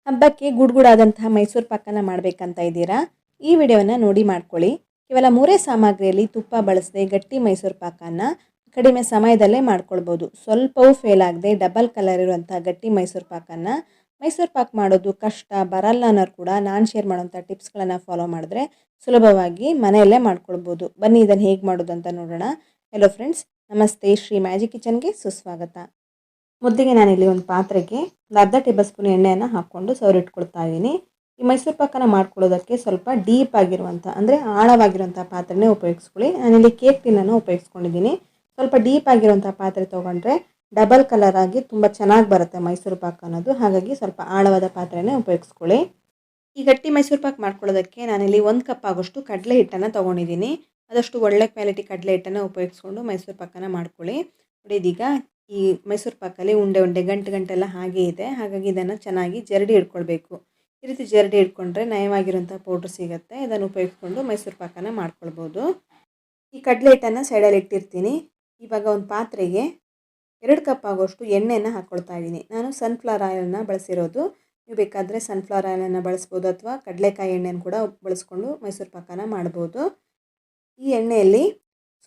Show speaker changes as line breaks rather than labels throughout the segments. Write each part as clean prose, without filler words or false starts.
ಹಬ್ಬಕ್ಕೆ ಗುಡ್ಗುಡಾದಂತಹ ಮೈಸೂರು ಪಾಕನ ಮಾಡಬೇಕಂತ ಇದ್ದೀರಾ? ಈ ವಿಡಿಯೋನ ನೋಡಿ ಮಾಡ್ಕೊಳ್ಳಿ. ಕೇವಲ 3 ಸಾಮಗ್ರಿಯಲ್ಲಿ ತುಪ್ಪ ಬಳಸದೆ ಗಟ್ಟಿ ಮೈಸೂರು ಪಾಕನ ಕಡಿಮೆ ಸಮಯದಲ್ಲೇ ಮಾಡ್ಕೊಳ್ಬೋದು. ಸ್ವಲ್ಪವೂ ಫೇಲ್ ಆಗದೆ ಡಬಲ್ ಕಲರ್ ಇರುವಂಥ ಗಟ್ಟಿ ಮೈಸೂರು ಪಾಕನ ಮೈಸೂರು ಪಾಕ್ ಮಾಡೋದು ಕಷ್ಟ ಬರಲ್ಲ ಅನ್ನೋರು ಕೂಡ ನಾನು ಶೇರ್ ಮಾಡೋಂಥ ಟಿಪ್ಸ್ಗಳನ್ನು ಫಾಲೋ ಮಾಡಿದ್ರೆ ಸುಲಭವಾಗಿ ಮನೆಯಲ್ಲೇ ಮಾಡ್ಕೊಳ್ಬೋದು. ಬನ್ನಿ ಇದನ್ನು ಹೇಗೆ ಮಾಡೋದು ಅಂತ ನೋಡೋಣ. ಹೆಲೋ ಫ್ರೆಂಡ್ಸ್, ನಮಸ್ತೆ. ಶ್ರೀ ಮ್ಯಾಜಿಕ್ ಕಿಚನ್ಗೆ ಸುಸ್ವಾಗತ. ಮೊದಲಿಗೆ ನಾನಿಲ್ಲಿ ಒಂದು ಪಾತ್ರೆಗೆ ಒಂದು ಅರ್ಧ ಟೇಬಲ್ ಸ್ಪೂನ್ ಎಣ್ಣೆಯನ್ನು ಹಾಕ್ಕೊಂಡು ಸವರಿಟ್ಕೊಳ್ತಾ ಇದ್ದೀನಿ. ಈ ಮೈಸೂರು ಪಾಕನ ಮಾಡ್ಕೊಳ್ಳೋದಕ್ಕೆ ಸ್ವಲ್ಪ ಡೀಪ್ ಆಗಿರುವಂಥ ಅಂದರೆ ಆಳವಾಗಿರುವಂಥ ಪಾತ್ರೆನೇ ಉಪಯೋಗಿಸ್ಕೊಳ್ಳಿ. ನಾನಿಲ್ಲಿ ಕೇಕ್ ಟಿನ್ನನ್ನು ಉಪಯೋಗಿಸ್ಕೊಂಡಿದ್ದೀನಿ. ಸ್ವಲ್ಪ ಡೀಪ್ ಆಗಿರುವಂಥ ಪಾತ್ರೆ ತೊಗೊಂಡ್ರೆ ಡಬಲ್ ಕಲರ್ ಆಗಿ ತುಂಬ ಚೆನ್ನಾಗಿ ಬರುತ್ತೆ ಮೈಸೂರು ಪಾಕ ಅನ್ನೋದು. ಹಾಗಾಗಿ ಸ್ವಲ್ಪ ಆಳವಾದ ಪಾತ್ರೆನೇ ಉಪಯೋಗಿಸ್ಕೊಳ್ಳಿ. ಈ ಗಟ್ಟಿ ಮೈಸೂರು ಪಾಕ್ ಮಾಡ್ಕೊಳ್ಳೋದಕ್ಕೆ ನಾನಿಲ್ಲಿ 1 ಕಪ್ ಆಗೋಷ್ಟು ಕಡಲೆ ಹಿಟ್ಟನ್ನು ತೊಗೊಂಡಿದ್ದೀನಿ. ಆದಷ್ಟು ಒಳ್ಳೆ ಕ್ವಾಲಿಟಿ ಕಡಲೆ ಹಿಟ್ಟನ್ನು ಉಪಯೋಗಿಸ್ಕೊಂಡು ಮೈಸೂರು ಪಾಕನ ಮಾಡ್ಕೊಳ್ಳಿ. ನೋಡಿ, ಇದೀಗ ಈ ಮೈಸೂರು ಪಾಕಲ್ಲಿ ಉಂಡೆ ಗಂಟೆಲ್ಲ ಹಾಗೆ ಇದೆ. ಹಾಗಾಗಿ ಇದನ್ನು ಚೆನ್ನಾಗಿ ಜರಡಿ ಹಿಡ್ಕೊಳ್ಬೇಕು. ಈ ರೀತಿ ಜರಡಿ ಹಿಡ್ಕೊಂಡ್ರೆ ನಯವಾಗಿರುವಂಥ ಪೌಡ್ರ್ ಸಿಗುತ್ತೆ. ಇದನ್ನು ಉಪಯೋಗಿಸ್ಕೊಂಡು ಮೈಸೂರು ಪಾಕನ ಮಾಡ್ಕೊಳ್ಬೋದು. ಈ ಕಡಲೆ ಹಿಟ್ಟನ್ನು ಸೈಡಲ್ಲಿ ಇಟ್ಟಿರ್ತೀನಿ. ಇವಾಗ ಒಂದು ಪಾತ್ರೆಗೆ 2 ಕಪ್ ಆಗೋಷ್ಟು ಎಣ್ಣೆಯನ್ನು ಹಾಕ್ಕೊಳ್ತಾ ಇದ್ದೀನಿ. ನಾನು ಸನ್ಫ್ಲವರ್ ಆಯಿಲನ್ನು ಬಳಸಿರೋದು. ನೀವು ಬೇಕಾದರೆ ಸನ್ಫ್ಲವರ್ ಆಯಿಲನ್ನು ಬಳಸ್ಬೋದು ಅಥವಾ ಕಡಲೆಕಾಯಿ ಎಣ್ಣೆಯನ್ನು ಕೂಡ ಬಳಸ್ಕೊಂಡು ಮೈಸೂರು ಪಾಕನ ಮಾಡ್ಬೋದು. ಈ ಎಣ್ಣೆಯಲ್ಲಿ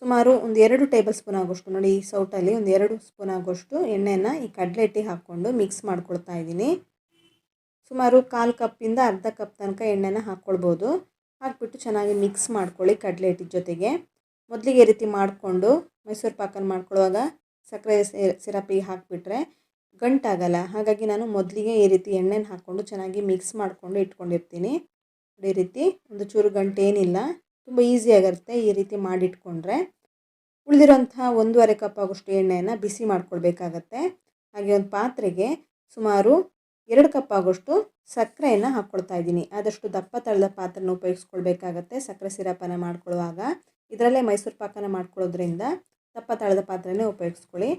ಸುಮಾರು ಒಂದು 2 ಟೇಬಲ್ ಸ್ಪೂನ್ ಆಗೋಷ್ಟು, ನೋಡಿ ಈ ಸೌಟಲ್ಲಿ ಒಂದು 2 ಸ್ಪೂನ್ ಆಗೋಷ್ಟು ಎಣ್ಣೆಯನ್ನು ಈ ಕಡಲೆ ಹಿಟ್ಟಿಗೆ ಹಾಕ್ಕೊಂಡು ಮಿಕ್ಸ್ ಮಾಡ್ಕೊಳ್ತಾ ಇದ್ದೀನಿ. ಸುಮಾರು 1/4 ಕಪ್ಪಿಂದ ಅರ್ಧ ಕಪ್ ತನಕ ಎಣ್ಣೆನ ಹಾಕ್ಕೊಳ್ಬೋದು. ಹಾಕ್ಬಿಟ್ಟು ಚೆನ್ನಾಗಿ ಮಿಕ್ಸ್ ಮಾಡ್ಕೊಳ್ಳಿ ಕಡಲೆ ಹಿಟ್ಟಿನ ಜೊತೆಗೆ. ಮೊದಲಿಗೆ ಈ ರೀತಿ ಮಾಡಿಕೊಂಡು ಮೈಸೂರು ಪಾಕನ ಮಾಡ್ಕೊಳ್ಳುವಾಗ ಸಕ್ಕರೆ ಸಿರಪಿಗೆ ಹಾಕಿಬಿಟ್ರೆ ಗಂಟಾಗಲ್ಲ. ಹಾಗಾಗಿ ನಾನು ಮೊದಲಿಗೆ ಈ ರೀತಿ ಎಣ್ಣೆನ ಹಾಕ್ಕೊಂಡು ಚೆನ್ನಾಗಿ ಮಿಕ್ಸ್ ಮಾಡಿಕೊಂಡು ಇಟ್ಕೊಂಡಿರ್ತೀನಿ. ಈ ರೀತಿ ಒಂದು ಚೂರು ಗಂಟೇನಿಲ್ಲ, ತುಂಬ ಈಸಿಯಾಗಿರುತ್ತೆ ಈ ರೀತಿ ಮಾಡಿಟ್ಕೊಂಡ್ರೆ. ಉಳಿದಿರೋಂಥ 1.5 ಕಪ್ ಆಗೋಷ್ಟು ಎಣ್ಣೆಯನ್ನು ಬಿಸಿ ಮಾಡ್ಕೊಳ್ಬೇಕಾಗತ್ತೆ. ಹಾಗೆ ಒಂದು ಪಾತ್ರೆಗೆ ಸುಮಾರು 2 ಕಪ್ ಆಗೋಷ್ಟು ಸಕ್ಕರೆಯನ್ನು ಹಾಕ್ಕೊಳ್ತಾ ಇದ್ದೀನಿ. ಆದಷ್ಟು ದಪ್ಪ ತಳದ ಪಾತ್ರೆನ ಉಪಯೋಗಿಸ್ಕೊಳ್ಬೇಕಾಗತ್ತೆ ಸಕ್ಕರೆ ಸಿರಪನ್ನು ಮಾಡ್ಕೊಳ್ಳುವಾಗ. ಇದರಲ್ಲೇ ಮೈಸೂರು ಪಾಕನ ಮಾಡ್ಕೊಳ್ಳೋದ್ರಿಂದ ದಪ್ಪ ತಳದ ಪಾತ್ರೆನೇ ಉಪಯೋಗಿಸ್ಕೊಳ್ಳಿ.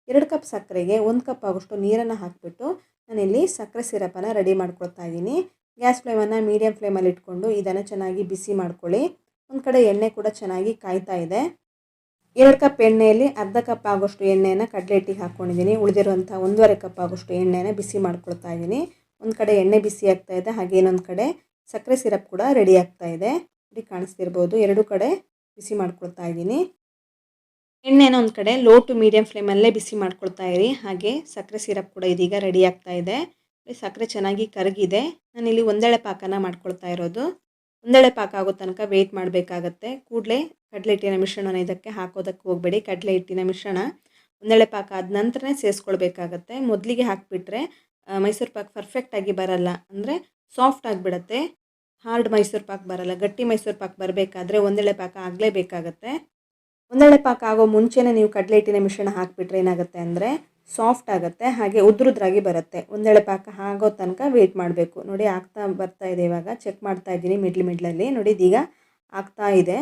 2 ಕಪ್ ಸಕ್ಕರೆಗೆ 1 ಕಪ್ ಆಗೋಷ್ಟು ನೀರನ್ನು ಹಾಕಿಬಿಟ್ಟು ನಾನಿಲ್ಲಿ ಸಕ್ಕರೆ ಸಿರಪನ್ನು ರೆಡಿ ಮಾಡ್ಕೊಳ್ತಾ ಇದ್ದೀನಿ. ಗ್ಯಾಸ್ ಫ್ಲೇಮನ್ನು ಮೀಡಿಯಮ್ ಫ್ಲೇಮಲ್ಲಿ ಇಟ್ಕೊಂಡು ಇದನ್ನು ಚೆನ್ನಾಗಿ ಬಿಸಿ ಮಾಡ್ಕೊಳ್ಳಿ. ಒಂದು ಕಡೆ ಎಣ್ಣೆ ಕೂಡ ಚೆನ್ನಾಗಿ ಕಾಯ್ತಾ ಇದೆ. 2 ಕಪ್ ಎಣ್ಣೆಯಲ್ಲಿ ಅರ್ಧ ಕಪ್ ಆಗೋಷ್ಟು ಎಣ್ಣೆಯನ್ನು ಕಡಲೆ ಹಿಟ್ಟಿಗೆ ಹಾಕ್ಕೊಂಡಿದ್ದೀನಿ. ಉಳಿದಿರುವಂಥ 1.5 ಕಪ್ ಆಗೋಷ್ಟು ಎಣ್ಣೆನ ಬಿಸಿ ಮಾಡ್ಕೊಳ್ತಾ ಇದ್ದೀನಿ. ಒಂದು ಕಡೆ ಎಣ್ಣೆ ಬಿಸಿ ಆಗ್ತಾ ಇದೆ, ಹಾಗೆ ಇನ್ನೊಂದು ಕಡೆ ಸಕ್ಕರೆ ಸಿರಪ್ ಕೂಡ ರೆಡಿ ಆಗ್ತಾ ಇದೆ. ನೋಡಿ, ಕಾಣಿಸ್ತಿರ್ಬೋದು. 2 ಕಡೆ ಬಿಸಿ ಮಾಡ್ಕೊಳ್ತಾ ಇದ್ದೀನಿ. ಎಣ್ಣೆನ ಒಂದು ಕಡೆ ಲೋ ಟು ಮೀಡಿಯಮ್ ಫ್ಲೇಮಲ್ಲೇ ಬಿಸಿ ಮಾಡ್ಕೊಳ್ತಾ ಇರಿ. ಹಾಗೆ ಸಕ್ಕರೆ ಸಿರಪ್ ಕೂಡ ಇದೀಗ ರೆಡಿ ಆಗ್ತಾ ಇದೆ. ಸಕ್ಕರೆ ಚೆನ್ನಾಗಿ ಕರಗಿದೆ. ನಾನಿಲ್ಲಿ ಒಂದೆಳೆ ಪಾಕನ ಮಾಡ್ಕೊಳ್ತಾ ಇರೋದು. ಒಂದೆಳೆ ಪಾಕ ಆಗೋ ತನಕ ವೆಯ್ಟ್ ಮಾಡಬೇಕಾಗತ್ತೆ. ಕೂಡಲೇ ಕಡಲೆ ಹಿಟ್ಟಿನ ಮಿಶ್ರಣನ ಇದಕ್ಕೆ ಹಾಕೋದಕ್ಕೆ ಹೋಗಬೇಡಿ. ಕಡಲೆ ಹಿಟ್ಟಿನ ಮಿಶ್ರಣ ಒಂದೆಳೆ ಪಾಕ ಆದ ನಂತರನೇ ಸೇರಿಸ್ಕೊಳ್ಬೇಕಾಗತ್ತೆ. ಮೊದಲಿಗೆ ಹಾಕಿಬಿಟ್ರೆ ಮೈಸೂರು ಪಾಕ್ ಪರ್ಫೆಕ್ಟಾಗಿ ಬರಲ್ಲ, ಅಂದರೆ ಸಾಫ್ಟ್ ಆಗಿಬಿಡತ್ತೆ. ಹಾರ್ಡ್ ಮೈಸೂರು ಪಾಕ್ ಬರಲ್ಲ. ಗಟ್ಟಿ ಮೈಸೂರು ಪಾಕ್ ಬರಬೇಕಾದ್ರೆ ಒಂದೆಳೆ ಪಾಕ ಆಗಲೇಬೇಕಾಗತ್ತೆ. ಒಂದೆಳೆ ಪಾಕ ಆಗೋ ಮುಂಚೆನೇ ನೀವು ಕಡಲೆ ಹಿಟ್ಟಿನ ಮಿಶ್ರಣ ಹಾಕಿಬಿಟ್ರೆ ಏನಾಗುತ್ತೆ ಅಂದರೆ ಸಾಫ್ಟ್ ಆಗುತ್ತೆ, ಹಾಗೆ ಉದ್ರುದ್ರಾಗಿ ಬರುತ್ತೆ. ಒಂದೆಳೆ ಪಾಕ ಆಗೋ ತನಕ ವೆಯ್ಟ್ ಮಾಡಬೇಕು. ನೋಡಿ, ಆಗ್ತಾ ಬರ್ತಾ ಇದೆ. ಇವಾಗ ಚೆಕ್ ಮಾಡ್ತಾ ಇದ್ದೀನಿ ಮಿಡ್ಲಲ್ಲಿ. ನೋಡಿ, ಇದೀಗ ಆಗ್ತಾ ಇದೆ.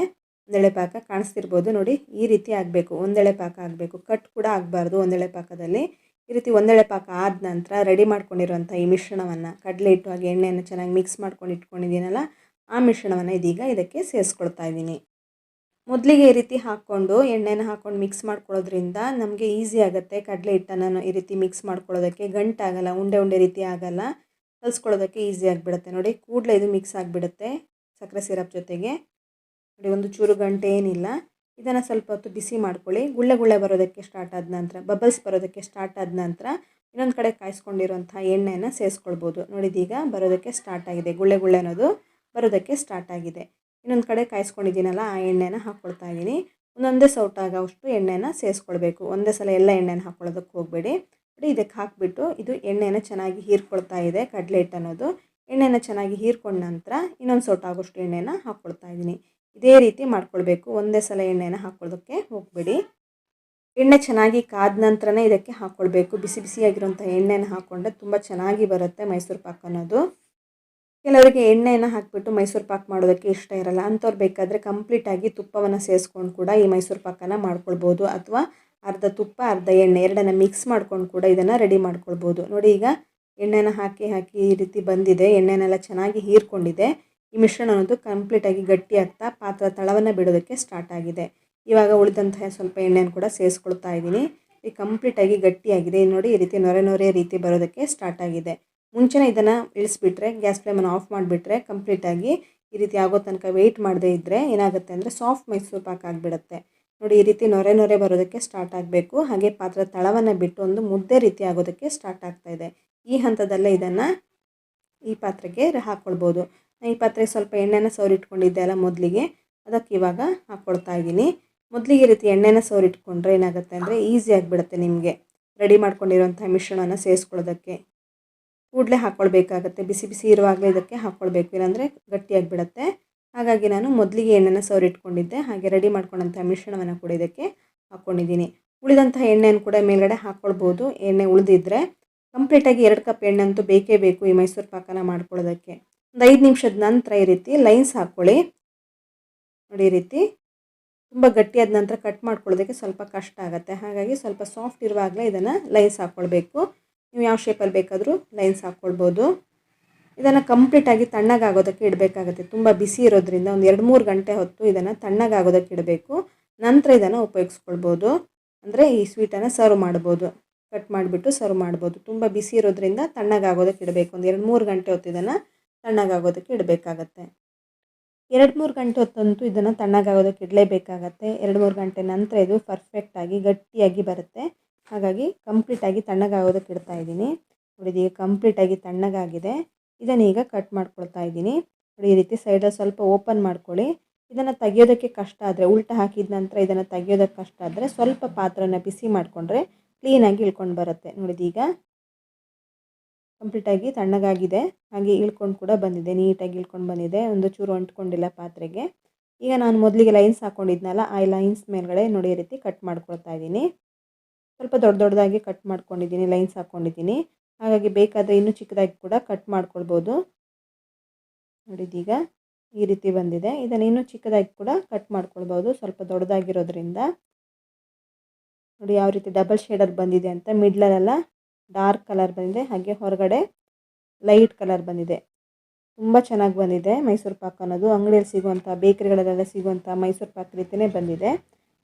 ಒಂದೆಳೆ ಪಾಕ ಕಾಣಿಸ್ತಿರ್ಬೋದು. ನೋಡಿ, ಈ ರೀತಿ ಆಗಬೇಕು. ಒಂದೆಳೆ ಪಾಕ ಆಗಬೇಕು, ಕಟ್ ಕೂಡ ಆಗಬಾರ್ದು ಒಂದೆಳೆ ಪಾಕದಲ್ಲಿ. ಈ ರೀತಿ ಒಂದೆಳೆ ಪಾಕ ಆದ ನಂತರ ರೆಡಿ ಮಾಡ್ಕೊಂಡಿರುವಂಥ ಈ ಮಿಶ್ರಣವನ್ನು, ಕಡಲೆ ಹಿಟ್ಟು ಹಾಗೆ ಎಣ್ಣೆಯನ್ನು ಚೆನ್ನಾಗಿ ಮಿಕ್ಸ್ ಮಾಡ್ಕೊಂಡು ಇಟ್ಕೊಂಡಿದ್ದೀನಲ್ಲ, ಆ ಮಿಶ್ರಣವನ್ನು ಇದೀಗ ಇದಕ್ಕೆ ಸೇರಿಸ್ಕೊಳ್ತಾ ಇದ್ದೀನಿ. ಮೊದಲಿಗೆ ಈ ರೀತಿ ಹಾಕ್ಕೊಂಡು ಎಣ್ಣೆನ ಹಾಕ್ಕೊಂಡು ಮಿಕ್ಸ್ ಮಾಡ್ಕೊಳ್ಳೋದ್ರಿಂದ ನಮಗೆ ಈಸಿ ಆಗುತ್ತೆ. ಕಡಲೆ ಹಿಟ್ಟನ್ನು ಈ ರೀತಿ ಮಿಕ್ಸ್ ಮಾಡ್ಕೊಳ್ಳೋದಕ್ಕೆ ಗಂಟಾಗಲ್ಲ, ಉಂಡೆ ರೀತಿ ಆಗಲ್ಲ, ಕಲಿಸ್ಕೊಳ್ಳೋದಕ್ಕೆ ಈಸಿ ಆಗಿಬಿಡುತ್ತೆ. ನೋಡಿ, ಕೂಡಲೇ ಇದು ಮಿಕ್ಸ್ ಆಗಿಬಿಡುತ್ತೆ ಸಕ್ಕರೆ ಸಿರಪ್ ಜೊತೆಗೆ. ನೋಡಿ, ಒಂದು ಚೂರು ಗಂಟೆ ಏನಿಲ್ಲ. ಇದನ್ನು ಸ್ವಲ್ಪ ಹೊತ್ತು ಬಿಸಿ ಮಾಡ್ಕೊಳ್ಳಿ. ಗುಳ್ಳೆ ಬರೋದಕ್ಕೆ ಸ್ಟಾರ್ಟ್ ಆದ ನಂತರ, ಬಬಲ್ಸ್ ಬರೋದಕ್ಕೆ ಸ್ಟಾರ್ಟ್ ಆದ ನಂತರ ಇನ್ನೊಂದು ಕಡೆ ಕಾಯಿಸ್ಕೊಂಡಿರುವಂಥ ಎಣ್ಣೆಯನ್ನು ಸೇರಿಸ್ಕೊಳ್ಬೋದು. ನೋಡಿ, ಇದೀಗ ಬರೋದಕ್ಕೆ ಸ್ಟಾರ್ಟ್ ಆಗಿದೆ. ಗುಳ್ಳೆ ಅನ್ನೋದು ಬರೋದಕ್ಕೆ ಸ್ಟಾರ್ಟ್ ಆಗಿದೆ. ಇನ್ನೊಂದು ಕಡೆ ಕಾಯಿಸ್ಕೊಂಡಿದ್ದೀನಲ್ಲ, ಆ ಎಣ್ಣೆನ ಹಾಕ್ಕೊಳ್ತಾ ಇದ್ದೀನಿ. ಒಂದೊಂದೇ ಸೌಟಾಗೋಷ್ಟು ಎಣ್ಣೆನ ಸೇರಿಸ್ಕೊಳ್ಬೇಕು. ಒಂದೇ ಸಲ ಎಲ್ಲ ಎಣ್ಣೆನ ಹಾಕ್ಕೊಳ್ಳೋದಕ್ಕೆ ಹೋಗಬೇಡಿ. ನೋಡಿ, ಇದಕ್ಕೆ ಹಾಕಿಬಿಟ್ಟು ಇದು ಎಣ್ಣೆನ ಚೆನ್ನಾಗಿ ಹೀರ್ಕೊಳ್ತಾ ಇದೆ. ಕಡಲೆ ಹಿಟ್ಟು ಅನ್ನೋದು ಎಣ್ಣೆನ ಚೆನ್ನಾಗಿ ಹೀರ್ಕೊಂಡ ನಂತರ ಇನ್ನೊಂದು ಸೌಟಾಗೋಷ್ಟು ಎಣ್ಣೆನ ಹಾಕ್ಕೊಳ್ತಾ ಇದ್ದೀನಿ. ಇದೇ ರೀತಿ ಮಾಡ್ಕೊಳ್ಬೇಕು. ಒಂದೇ ಸಲ ಎಣ್ಣೆನ ಹಾಕ್ಕೊಳ್ಳೋದಕ್ಕೆ ಹೋಗಬೇಡಿ. ಎಣ್ಣೆ ಚೆನ್ನಾಗಿ ಕಾದ ನಂತರನೇ ಇದಕ್ಕೆ ಹಾಕ್ಕೊಳ್ಬೇಕು. ಬಿಸಿಯಾಗಿರುವಂಥ ಎಣ್ಣೆನ ಹಾಕ್ಕೊಂಡ್ರೆ ತುಂಬ ಚೆನ್ನಾಗಿ ಬರುತ್ತೆ ಮೈಸೂರು ಪಾಕ್ ಅನ್ನೋದು. ಕೆಲವರಿಗೆ ಎಣ್ಣೆಯನ್ನು ಹಾಕಿಬಿಟ್ಟು ಮೈಸೂರು ಪಾಕ್ ಮಾಡೋದಕ್ಕೆ ಇಷ್ಟ ಇರಲ್ಲ. ಅಂಥವ್ರು ಬೇಕಾದರೆ ಕಂಪ್ಲೀಟಾಗಿ ತುಪ್ಪವನ್ನು ಸೇರಿಸ್ಕೊಂಡು ಕೂಡ ಈ ಮೈಸೂರು ಪಾಕನ ಮಾಡ್ಕೊಳ್ಬೋದು. ಅಥವಾ ಅರ್ಧ ತುಪ್ಪ ಅರ್ಧ ಎಣ್ಣೆ ಎರಡನ್ನು ಮಿಕ್ಸ್ ಮಾಡ್ಕೊಂಡು ಕೂಡ ಇದನ್ನು ರೆಡಿ ಮಾಡ್ಕೊಳ್ಬೋದು. ನೋಡಿ, ಈಗ ಎಣ್ಣೆನ ಹಾಕಿ ಈ ರೀತಿ ಬಂದಿದೆ. ಎಣ್ಣೆನೆಲ್ಲ ಚೆನ್ನಾಗಿ ಹೀರ್ಕೊಂಡಿದೆ. ಈ ಮಿಶ್ರಣ ಅನ್ನೋದು ಕಂಪ್ಲೀಟಾಗಿ ಗಟ್ಟಿ ಆಗ್ತಾ ಪಾತ್ರೆ ತಳವನ್ನು ಬಿಡೋದಕ್ಕೆ ಸ್ಟಾರ್ಟ್ ಆಗಿದೆ. ಇವಾಗ ಉಳಿದಂತಹ ಸ್ವಲ್ಪ ಎಣ್ಣೆಯನ್ನು ಕೂಡ ಸೇರಿಸ್ಕೊಳ್ತಾ ಇದ್ದೀನಿ. ಈ ಕಂಪ್ಲೀಟಾಗಿ ಗಟ್ಟಿಯಾಗಿದೆ. ನೋಡಿ, ಈ ರೀತಿ ನೊರೆ ರೀತಿ ಬರೋದಕ್ಕೆ ಸ್ಟಾರ್ಟ್ ಆಗಿದೆ. ಮುಂಚೆನೇ ಇದನ್ನು ಇಳಿಸ್ಬಿಟ್ರೆ, ಗ್ಯಾಸ್ ಫ್ಲೇಮನ್ನು ಆಫ್ ಮಾಡಿಬಿಟ್ರೆ ಕಂಪ್ಲೀಟಾಗಿ ಈ ರೀತಿ ಆಗೋ ತನಕ ವೆಯ್ಟ್ ಮಾಡದೇ ಇದ್ದರೆ ಏನಾಗುತ್ತೆ ಅಂದರೆ ಸಾಫ್ಟ್ ಮೈಸೂರು ಪಾಕ ಆಗಿಬಿಡುತ್ತೆ. ನೋಡಿ, ಈ ರೀತಿ ನೊರೆ ನೊರೆ ಬರೋದಕ್ಕೆ ಸ್ಟಾರ್ಟ್ ಆಗಬೇಕು. ಹಾಗೆ ಪಾತ್ರೆ ತಳವನ್ನು ಬಿಟ್ಟು ಒಂದು ಮುದ್ದೆ ರೀತಿ ಆಗೋದಕ್ಕೆ ಸ್ಟಾರ್ಟ್ ಆಗ್ತಾಯಿದೆ. ಈ ಹಂತದಲ್ಲೇ ಇದನ್ನು ಈ ಪಾತ್ರೆಗೆ ಹಾಕ್ಕೊಳ್ಬೋದು. ಈ ಪಾತ್ರೆಗೆ ಸ್ವಲ್ಪ ಎಣ್ಣೆನ ಸವರಿಟ್ಕೊಂಡಿದ್ದೆ ಅಲ್ಲ ಮೊದಲಿಗೆ, ಅದಕ್ಕೆ ಇವಾಗ ಹಾಕ್ಕೊಳ್ತಾ ಇದ್ದೀನಿ. ಮೊದಲಿಗೆ ಈ ರೀತಿ ಎಣ್ಣೆನ ಸವರಿಟ್ಕೊಂಡ್ರೆ ಏನಾಗುತ್ತೆ ಅಂದರೆ ಈಸಿ ಆಗಿಬಿಡುತ್ತೆ ನಿಮಗೆ ರೆಡಿ ಮಾಡ್ಕೊಂಡಿರೋಂಥ ಮಿಶ್ರಣನ ಸೇರಿಸ್ಕೊಳ್ಳೋದಕ್ಕೆ. ಕೂಡಲೇ ಹಾಕ್ಕೊಳ್ಬೇಕಾಗತ್ತೆ, ಬಿಸಿ ಬಿಸಿ ಇರುವಾಗಲೇ ಇದಕ್ಕೆ ಹಾಕ್ಕೊಳ್ಬೇಕು, ಇಲ್ಲಾಂದರೆ ಗಟ್ಟಿಯಾಗಿಬಿಡುತ್ತೆ. ಹಾಗಾಗಿ ನಾನು ಮೊದಲಿಗೆ ಎಣ್ಣೆನ ಸವರಿಟ್ಕೊಂಡಿದ್ದೆ. ಹಾಗೆ ರೆಡಿ ಮಾಡ್ಕೊಂಡಂಥ ಮಿಶ್ರಣವನ್ನು ಕೂಡ ಇದಕ್ಕೆ ಹಾಕ್ಕೊಂಡಿದ್ದೀನಿ. ಉಳಿದಂಥ ಎಣ್ಣೆಯನ್ನು ಕೂಡ ಮೇಲ್ಗಡೆ ಹಾಕ್ಕೊಳ್ಬೋದು. ಎಣ್ಣೆ ಉಳಿದಿದ್ದರೆ ಕಂಪ್ಲೀಟಾಗಿ 2 ಕಪ್ ಎಣ್ಣೆ ಅಂತೂ ಬೇಕೇ ಬೇಕು ಈ ಮೈಸೂರು ಪಾಕನ ಮಾಡ್ಕೊಳ್ಳೋದಕ್ಕೆ. ಒಂದು 5 ನಿಮಿಷದ ನಂತರ ಈ ರೀತಿ ಲೈನ್ಸ್ ಹಾಕ್ಕೊಳ್ಳಿ. ನೋಡಿ, ಈ ರೀತಿ ತುಂಬ ಗಟ್ಟಿಯಾದ ನಂತರ ಕಟ್ ಮಾಡ್ಕೊಳ್ಳೋದಕ್ಕೆ ಸ್ವಲ್ಪ ಕಷ್ಟ ಆಗುತ್ತೆ. ಹಾಗಾಗಿ ಸ್ವಲ್ಪ ಸಾಫ್ಟ್ ಇರುವಾಗಲೇ ಇದನ್ನು ಲೈನ್ಸ್ ಹಾಕ್ಕೊಳ್ಬೇಕು. ನೀವು ಯಾವ ಶೇಪಲ್ಲಿ ಬೇಕಾದರೂ ಲೈನ್ಸ್ ಹಾಕ್ಕೊಳ್ಬೋದು. ಇದನ್ನು ಕಂಪ್ಲೀಟಾಗಿ ತಣ್ಣಗಾಗೋದಕ್ಕೆ ಇಡಬೇಕಾಗುತ್ತೆ. ತುಂಬ ಬಿಸಿ ಇರೋದ್ರಿಂದ ಒಂದು 2-3 ಗಂಟೆ ಹೊತ್ತು ಇದನ್ನು ತಣ್ಣಗಾಗೋದಕ್ಕೆ ಇಡಬೇಕು. ನಂತರ ಇದನ್ನು ಉಪಯೋಗಿಸ್ಕೊಳ್ಬೋದು. ಅಂದರೆ ಈ ಸ್ವೀಟನ್ನು ಸರ್ವ್ ಮಾಡ್ಬೋದು, ಕಟ್ ಮಾಡಿಬಿಟ್ಟು ಸರ್ವ್ ಮಾಡ್ಬೋದು. ತುಂಬ ಬಿಸಿ ಇರೋದ್ರಿಂದ ತಣ್ಣಗಾಗೋದಕ್ಕೆ ಇಡಬೇಕು. ಒಂದು 2-3 ಗಂಟೆ ಹೊತ್ತು ಇದನ್ನು ತಣ್ಣಗಾಗೋದಕ್ಕೆ ಇಡಬೇಕಾಗತ್ತೆ. 2-3 ಗಂಟೆ ಹೊತ್ತಂತೂ ಇದನ್ನು ತಣ್ಣಗಾಗೋದಕ್ಕೆ ಇಡಲೇಬೇಕಾಗತ್ತೆ. 2-3 ಗಂಟೆ ನಂತರ ಇದು ಪರ್ಫೆಕ್ಟಾಗಿ ಗಟ್ಟಿಯಾಗಿ ಬರುತ್ತೆ. ಹಾಗಾಗಿ ಕಂಪ್ಲೀಟಾಗಿ ತಣ್ಣಗಾಗೋದಕ್ಕೆ ಇಡ್ತಾ ಇದ್ದೀನಿ. ನೋಡಿ, ಇದೀಗ ಕಂಪ್ಲೀಟಾಗಿ ತಣ್ಣಗಾಗಿದೆ. ಇದನ್ನು ಈಗ ಕಟ್ ಮಾಡ್ಕೊಳ್ತಾ ಇದ್ದೀನಿ. ನೋಡಿ, ಈ ರೀತಿ ಸೈಡಲ್ಲಿ ಸ್ವಲ್ಪ ಓಪನ್ ಮಾಡ್ಕೊಳ್ಳಿ. ಇದನ್ನು ತೆಗಿಯೋದಕ್ಕೆ ಕಷ್ಟ ಆದರೆ, ಉಲ್ಟಾ ಹಾಕಿದ ನಂತರ ಇದನ್ನು ತೆಗಿಯೋದಕ್ಕೆ ಕಷ್ಟ ಆದರೆ ಸ್ವಲ್ಪ ಪಾತ್ರನ ಬಿಸಿ ಮಾಡಿಕೊಂಡ್ರೆ ಕ್ಲೀನಾಗಿ ಇಳ್ಕೊಂಡು ಬರುತ್ತೆ. ನೋಡಿದ ಈಗ ಕಂಪ್ಲೀಟಾಗಿ ತಣ್ಣಗಾಗಿದೆ. ಹಾಗೆ ಇಳ್ಕೊಂಡು ಕೂಡ ಬಂದಿದೆ, ನೀಟಾಗಿ ಇಳ್ಕೊಂಡು ಬಂದಿದೆ, ಒಂದು ಚೂರು ಅಂಟ್ಕೊಂಡಿಲ್ಲ ಪಾತ್ರೆಗೆ. ಈಗ ನಾನು ಮೊದಲಿಗೆ ಲೈನ್ಸ್ ಹಾಕ್ಕೊಂಡಿದ್ನಲ್ಲ, ಆ ಲೈನ್ಸ್ ಮೇಲ್ಗಡೆ ನೋಡಿ ಈ ರೀತಿ ಕಟ್ ಮಾಡ್ಕೊಳ್ತಾ ಇದ್ದೀನಿ. ಸ್ವಲ್ಪ ದೊಡ್ಡ ದೊಡ್ಡದಾಗಿ ಕಟ್ ಮಾಡ್ಕೊಂಡಿದ್ದೀನಿ, ಲೈನ್ಸ್ ಹಾಕ್ಕೊಂಡಿದ್ದೀನಿ. ಹಾಗಾಗಿ ಬೇಕಾದರೆ ಇನ್ನೂ ಚಿಕ್ಕದಾಗಿ ಕೂಡ ಕಟ್ ಮಾಡ್ಕೊಳ್ಬೋದು. ನೋಡಿದೀಗ ಈ ರೀತಿ ಬಂದಿದೆ. ಇದನ್ನು ಇನ್ನೂ ಚಿಕ್ಕದಾಗಿ ಕೂಡ ಕಟ್ ಮಾಡ್ಕೊಳ್ಬೋದು, ಸ್ವಲ್ಪ ದೊಡ್ಡದಾಗಿರೋದ್ರಿಂದ. ನೋಡಿ ಯಾವ ರೀತಿ ಡಬಲ್ ಶೇಡಲ್ಲಿ ಬಂದಿದೆ ಅಂತ. ಮಿಡ್ಲಲ್ಲೆಲ್ಲ ಡಾರ್ಕ್ ಕಲರ್ ಬಂದಿದೆ, ಹಾಗೆ ಹೊರಗಡೆ ಲೈಟ್ ಕಲರ್ ಬಂದಿದೆ. ತುಂಬ ಚೆನ್ನಾಗಿ ಬಂದಿದೆ ಮೈಸೂರು ಪಾಕ್ ಅನ್ನೋದು. ಅಂಗಡಿಯಲ್ಲಿ ಸಿಗುವಂಥ, ಬೇಕರಿಗಳಲ್ಲೆಲ್ಲ ಸಿಗುವಂಥ ಮೈಸೂರು ಪಾಕ್ ರೀತಿಯೇ ಬಂದಿದೆ.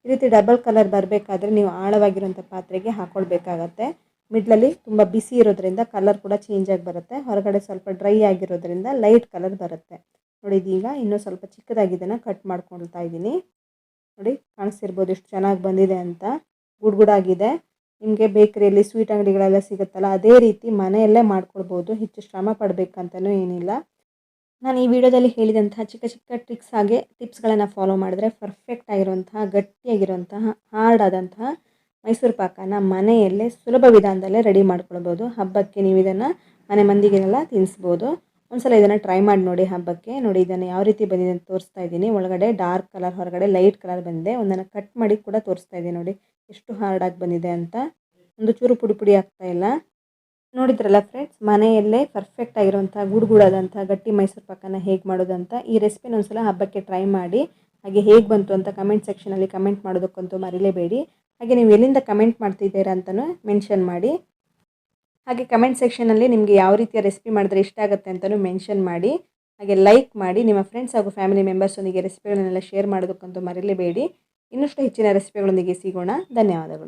ಈ ರೀತಿ ಡಬಲ್ ಕಲರ್ ಬರಬೇಕಾದ್ರೆ ನೀವು ಆಳವಾಗಿರುವಂಥ ಪಾತ್ರೆಗೆ ಹಾಕ್ಕೊಳ್ಬೇಕಾಗತ್ತೆ. ಮಿಡ್ಲಲ್ಲಿ ತುಂಬ ಬಿಸಿ ಇರೋದ್ರಿಂದ ಕಲರ್ ಕೂಡ ಚೇಂಜ್ ಆಗಿ ಬರುತ್ತೆ. ಹೊರಗಡೆ ಸ್ವಲ್ಪ ಡ್ರೈ ಆಗಿರೋದ್ರಿಂದ ಲೈಟ್ ಕಲರ್ ಬರುತ್ತೆ. ನೋಡಿ, ಇದೀಗ ಇನ್ನೂ ಸ್ವಲ್ಪ ಚಿಕ್ಕದಾಗಿದ್ದನ್ನು ಕಟ್ ಮಾಡ್ಕೊಳ್ತಾ ಇದ್ದೀನಿ. ನೋಡಿ, ಕಾಣಿಸ್ತಿರ್ಬೋದು ಎಷ್ಟು ಚೆನ್ನಾಗಿ ಬಂದಿದೆ ಅಂತ. ಗುಡ್ಗುಡಾಗಿದೆ. ನಿಮಗೆ ಬೇಕರಿಯಲ್ಲಿ ಸ್ವೀಟ್ ಅಂಗಡಿಗಳೆಲ್ಲ ಸಿಗುತ್ತಲ್ಲ, ಅದೇ ರೀತಿ ಮನೆಯಲ್ಲೇ ಮಾಡ್ಕೊಳ್ಬೋದು. ಹೆಚ್ಚು ಶ್ರಮ ಪಡಬೇಕಂತಲೂ ಏನಿಲ್ಲ. ನಾನು ಈ ವಿಡಿಯೋದಲ್ಲಿ ಹೇಳಿದಂತಹ ಚಿಕ್ಕ ಚಿಕ್ಕ ಟ್ರಿಕ್ಸ್ ಹಾಗೆ ಟಿಪ್ಸ್ಗಳನ್ನು ಫಾಲೋ ಮಾಡಿದ್ರೆ ಪರ್ಫೆಕ್ಟ್ ಆಗಿರುವಂತಹ, ಗಟ್ಟಿಯಾಗಿರುವಂತಹ, ಹಾರ್ಡ್ ಆದಂತಹ ಮೈಸೂರು ಪಾಕನ ಮನೆಯಲ್ಲೇ ಸುಲಭ ವಿಧಾನದಲ್ಲೇ ರೆಡಿ ಮಾಡ್ಕೊಳ್ಬೋದು. ಹಬ್ಬಕ್ಕೆ ನೀವು ಇದನ್ನು ಮನೆ ಮಂದಿಗೆಲ್ಲ ತಿನ್ನಿಸ್ಬೋದು. ಒಂದ್ಸಲ ಇದನ್ನು ಟ್ರೈ ಮಾಡಿ ನೋಡಿ ಹಬ್ಬಕ್ಕೆ. ನೋಡಿ, ಇದನ್ನು ಯಾವ ರೀತಿ ಬಂದಿದೆ ಅಂತ ತೋರಿಸ್ತಾ ಇದ್ದೀನಿ. ಒಳಗಡೆ ಡಾರ್ಕ್ ಕಲರ್, ಹೊರಗಡೆ ಲೈಟ್ ಕಲರ್ ಬಂದಿದೆ. ಒಂದನ್ನು ಕಟ್ ಮಾಡಿ ಕೂಡ ತೋರಿಸ್ತಾ ಇದ್ದೀನಿ. ನೋಡಿ ಎಷ್ಟು ಹಾರ್ಡಾಗಿ ಬಂದಿದೆ ಅಂತ. ಒಂದು ಚೂರು ಪುಡಿ ಪುಡಿ ಆಗ್ತಾ ಇಲ್ಲ. ನೋಡಿದ್ರಲ್ಲ ಫ್ರೆಂಡ್ಸ್, ಮನೆಯಲ್ಲೇ ಪರ್ಫೆಕ್ಟ್ ಆಗಿರುವಂಥ ಗುಡುಗುಡಾದಂಥ ಗಟ್ಟಿ ಮೈಸೂರು ಪಾಕನ ಹೇಗೆ ಮಾಡೋದಂತ. ಈ ರೆಸಿಪಿನ ಒಂದ್ಸಲ ಹಬ್ಬಕ್ಕೆ ಟ್ರೈ ಮಾಡಿ. ಹಾಗೆ ಹೇಗೆ ಬಂತು ಅಂತ ಕಮೆಂಟ್ ಸೆಕ್ಷನಲ್ಲಿ ಕಮೆಂಟ್ ಮಾಡೋದಕ್ಕಂತೂ ಮರಿಲೇಬೇಡಿ. ಹಾಗೆ ನೀವು ಎಲ್ಲಿಂದ ಕಮೆಂಟ್ ಮಾಡ್ತಿದ್ದೀರಾ ಅಂತಲೂ ಮೆನ್ಷನ್ ಮಾಡಿ. ಹಾಗೆ ಕಮೆಂಟ್ ಸೆಕ್ಷನಲ್ಲಿ ನಿಮಗೆ ಯಾವ ರೀತಿಯ ರೆಸಿಪಿ ಮಾಡಿದ್ರೆ ಇಷ್ಟ ಆಗುತ್ತೆ ಅಂತಲೂ ಮೆನ್ಷನ್ ಮಾಡಿ. ಹಾಗೆ ಲೈಕ್ ಮಾಡಿ. ನಿಮ್ಮ ಫ್ರೆಂಡ್ಸ್ ಹಾಗೂ ಫ್ಯಾಮಿಲಿ ಮೆಂಬರ್ಸೊಂದಿಗೆ ರೆಸಿಪಿಗಳನ್ನೆಲ್ಲ ಶೇರ್ ಮಾಡೋದಕ್ಕಂತೂ ಮರಿಲೇಬೇಡಿ. ಇನ್ನಷ್ಟು ಹೆಚ್ಚಿನ ರೆಸಿಪಿಗಳೊಂದಿಗೆ ಸಿಗೋಣ. ಧನ್ಯವಾದಗಳು.